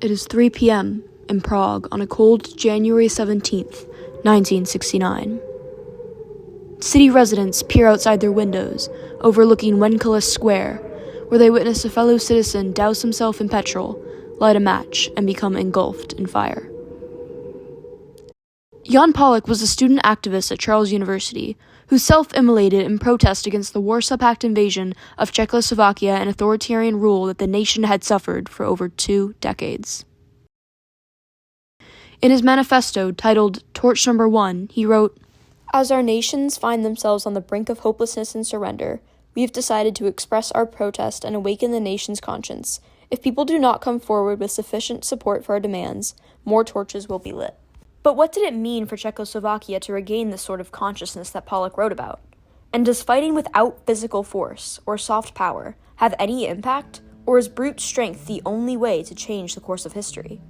It is 3 p.m. in Prague on a cold January 17th, 1969. City residents peer outside their windows, overlooking Wenceslas Square, where they witness a fellow citizen douse himself in petrol, light a match, and become engulfed in fire. Jan Pollock was a student activist at Charles University who self-immolated in protest against the Warsaw Pact invasion of Czechoslovakia and authoritarian rule that the nation had suffered for over 2 decades. In his manifesto, titled Torch Number 1, he wrote, "As our nations find themselves on the brink of hopelessness and surrender, we have decided to express our protest and awaken the nation's conscience. If people do not come forward with sufficient support for our demands, more torches will be lit." But what did it mean for Czechoslovakia to regain this sort of consciousness that Pollock wrote about? And does fighting without physical force, or soft power, have any impact? Or is brute strength the only way to change the course of history?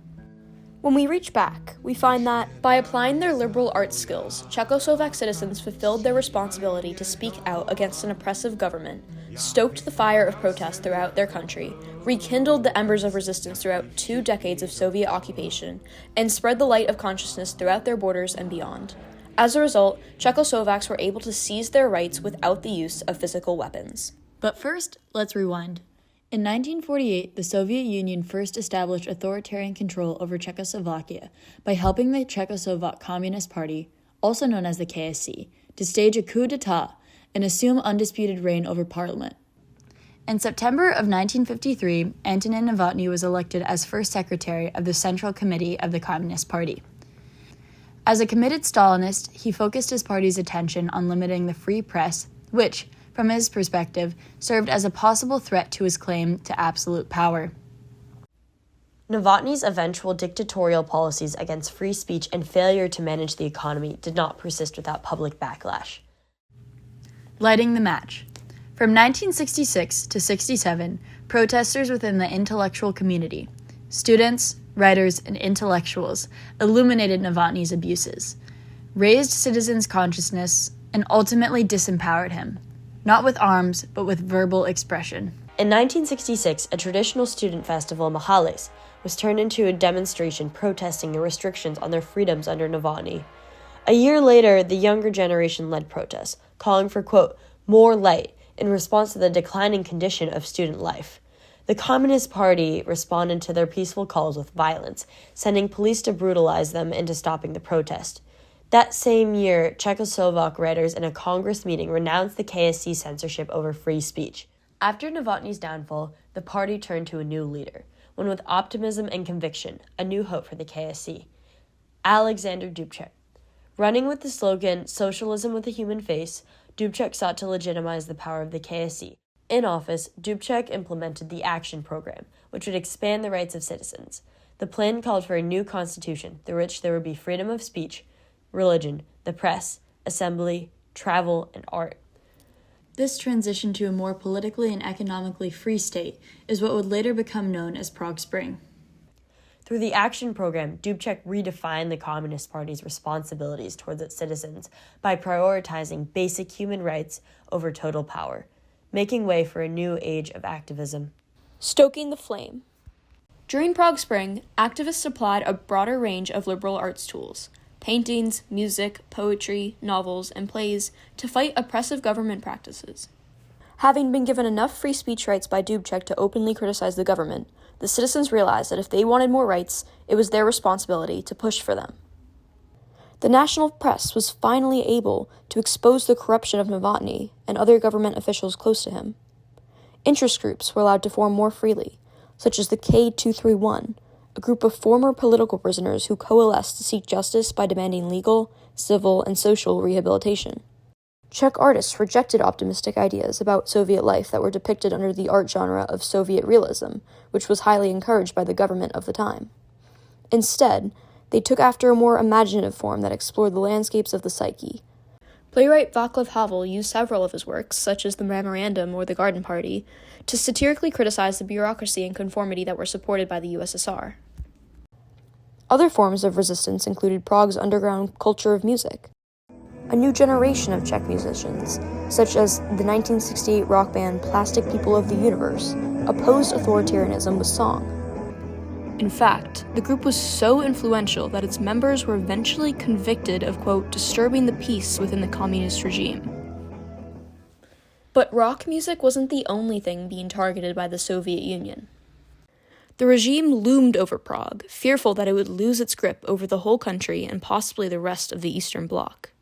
When we reach back, we find that, by applying their liberal arts skills, Czechoslovak citizens fulfilled their responsibility to speak out against an oppressive government, stoked the fire of protest throughout their country, rekindled the embers of resistance throughout 2 decades of Soviet occupation, and spread the light of consciousness throughout their borders and beyond. As a result, Czechoslovaks were able to seize their rights without the use of physical weapons. But first, let's rewind. In 1948, the Soviet Union first established authoritarian control over Czechoslovakia by helping the Czechoslovak Communist Party, also known as the KSC, to stage a coup d'etat and assume undisputed reign over parliament. In September of 1953, Antonin Novotny was elected as first secretary of the Central Committee of the Communist Party. As a committed Stalinist, he focused his party's attention on limiting the free press, which, from his perspective, served as a possible threat to his claim to absolute power. Novotny's eventual dictatorial policies against free speech and failure to manage the economy did not persist without public backlash. Lighting the match. From 1966 to 67, protesters within the intellectual community, students, writers, and intellectuals, illuminated Novotny's abuses, raised citizens' consciousness, and ultimately disempowered him, not with arms, but with verbal expression. In 1966, a traditional student festival, Mahales, was turned into a demonstration protesting the restrictions on their freedoms under Novotny. A year later, the younger generation led protests, calling for, quote, more light, in response to the declining condition of student life. The Communist Party responded to their peaceful calls with violence, sending police to brutalize them into stopping the protest. That same year, Czechoslovak writers in a Congress meeting renounced the KSC censorship over free speech. After Novotny's downfall, the party turned to a new leader, one with optimism and conviction, a new hope for the KSC. Alexander Dubček. Running with the slogan, Socialism with a Human Face, Dubček sought to legitimize the power of the KSC. In office, Dubček implemented the Action Program, which would expand the rights of citizens. The plan called for a new constitution through which there would be freedom of speech, religion, the press, assembly, travel, and art. This transition to a more politically and economically free state is what would later become known as Prague Spring. Through the Action Program, Dubček redefined the Communist Party's responsibilities towards its citizens by prioritizing basic human rights over total power, making way for a new age of activism. Stoking the flame. During Prague Spring, activists applied a broader range of liberal arts tools, paintings, music, poetry, novels, and plays to fight oppressive government practices. Having been given enough free speech rights by Dubček to openly criticize the government, the citizens realized that if they wanted more rights, it was their responsibility to push for them. The national press was finally able to expose the corruption of Novotny and other government officials close to him. Interest groups were allowed to form more freely, such as the K231, a group of former political prisoners who coalesced to seek justice by demanding legal, civil, and social rehabilitation. Czech artists rejected optimistic ideas about Soviet life that were depicted under the art genre of Soviet realism, which was highly encouraged by the government of the time. Instead, they took after a more imaginative form that explored the landscapes of the psyche. Playwright Václav Havel used several of his works, such as The Memorandum or The Garden Party, to satirically criticize the bureaucracy and conformity that were supported by the USSR. Other forms of resistance included Prague's underground culture of music. A new generation of Czech musicians, such as the 1968 rock band Plastic People of the Universe, opposed authoritarianism with song. In fact, the group was so influential that its members were eventually convicted of, quote, disturbing the peace within the communist regime. But rock music wasn't the only thing being targeted by the Soviet Union. The regime loomed over Prague, fearful that it would lose its grip over the whole country and possibly the rest of the Eastern Bloc.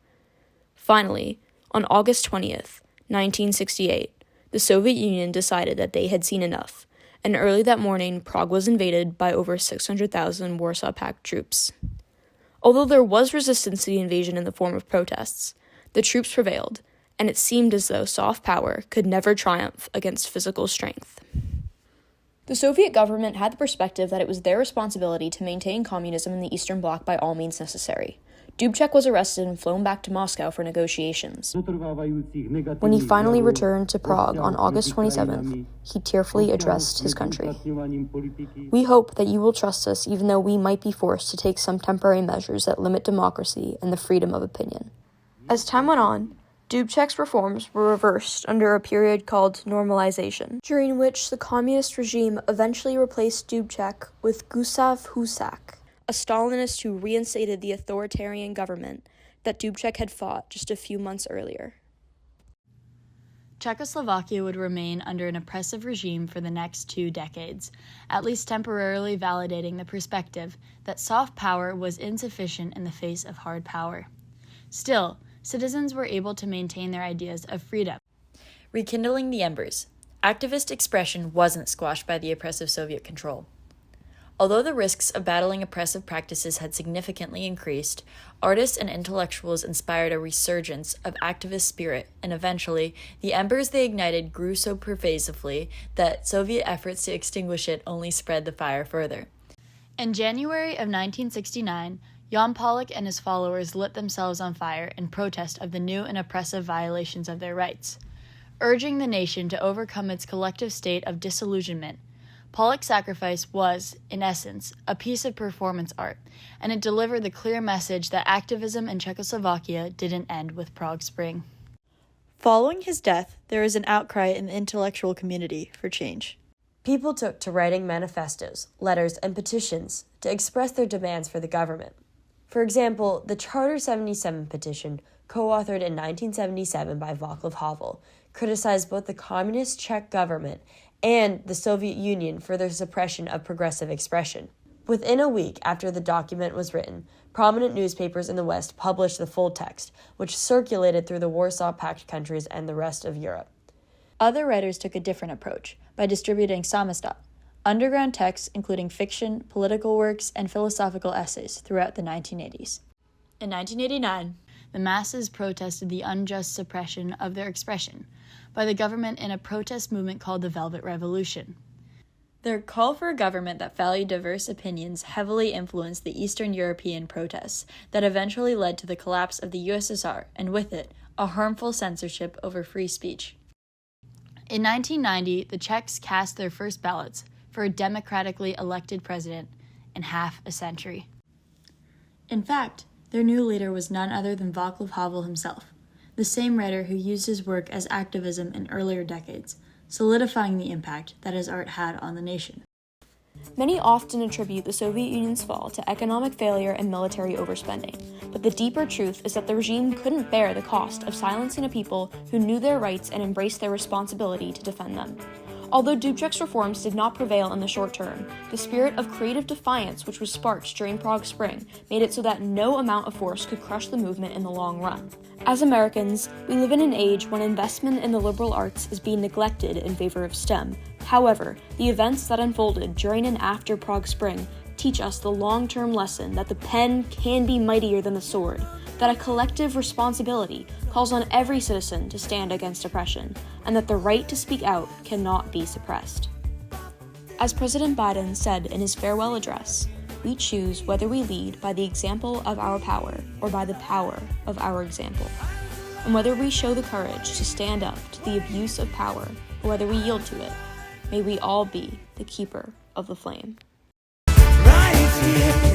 Finally, on August 20th, 1968, the Soviet Union decided that they had seen enough, and early that morning, Prague was invaded by over 600,000 Warsaw Pact troops. Although there was resistance to the invasion in the form of protests, the troops prevailed, and it seemed as though soft power could never triumph against physical strength. The Soviet government had the perspective that it was their responsibility to maintain communism in the Eastern Bloc by all means necessary. Dubček was arrested and flown back to Moscow for negotiations. When he finally returned to Prague on August 27th, he tearfully addressed his country. "We hope that you will trust us even though we might be forced to take some temporary measures that limit democracy and the freedom of opinion." As time went on, Dubček's reforms were reversed under a period called normalization, during which the communist regime eventually replaced Dubček with Gustav Husak, a Stalinist who reinstated the authoritarian government that Dubček had fought just a few months earlier. Czechoslovakia would remain under an oppressive regime for the next 2 decades, at least temporarily validating the perspective that soft power was insufficient in the face of hard power. Still, citizens were able to maintain their ideas of freedom. Rekindling the embers, activist expression wasn't squashed by the oppressive Soviet control. Although the risks of battling oppressive practices had significantly increased, artists and intellectuals inspired a resurgence of activist spirit, and eventually, the embers they ignited grew so pervasively that Soviet efforts to extinguish it only spread the fire further. In January of 1969, Jan Pollock and his followers lit themselves on fire in protest of the new and oppressive violations of their rights. Urging the nation to overcome its collective state of disillusionment, Pollock's sacrifice was, in essence, a piece of performance art, and it delivered the clear message that activism in Czechoslovakia didn't end with Prague Spring. Following his death, there was an outcry in the intellectual community for change. People took to writing manifestos, letters, and petitions to express their demands for the government. For example, the Charter 77 petition, co-authored in 1977 by Václav Havel, criticized both the communist Czech government and the Soviet Union for their suppression of progressive expression. Within a week after the document was written, prominent newspapers in the West published the full text, which circulated through the Warsaw Pact countries and the rest of Europe. Other writers took a different approach by distributing samizdat, underground texts including fiction, political works, and philosophical essays throughout the 1980s. In 1989, the masses protested the unjust suppression of their expression by the government in a protest movement called the Velvet Revolution. Their call for a government that valued diverse opinions heavily influenced the Eastern European protests that eventually led to the collapse of the USSR, and with it, a harmful censorship over free speech. In 1990, the Czechs cast their first ballots for a democratically elected president in half a century. In fact, their new leader was none other than Václav Havel himself, the same writer who used his work as activism in earlier decades, solidifying the impact that his art had on the nation. Many often attribute the Soviet Union's fall to economic failure and military overspending, but the deeper truth is that the regime couldn't bear the cost of silencing a people who knew their rights and embraced their responsibility to defend them. Although Dubček's reforms did not prevail in the short term, the spirit of creative defiance which was sparked during Prague Spring made it so that no amount of force could crush the movement in the long run. As Americans, we live in an age when investment in the liberal arts is being neglected in favor of STEM. However, the events that unfolded during and after Prague Spring teach us the long-term lesson that the pen can be mightier than the sword, that a collective responsibility calls on every citizen to stand against oppression, and that the right to speak out cannot be suppressed. As President Biden said in his farewell address, we choose whether we lead by the example of our power or by the power of our example, and whether we show the courage to stand up to the abuse of power or whether we yield to it. May we all be the keeper of the flame. Right here.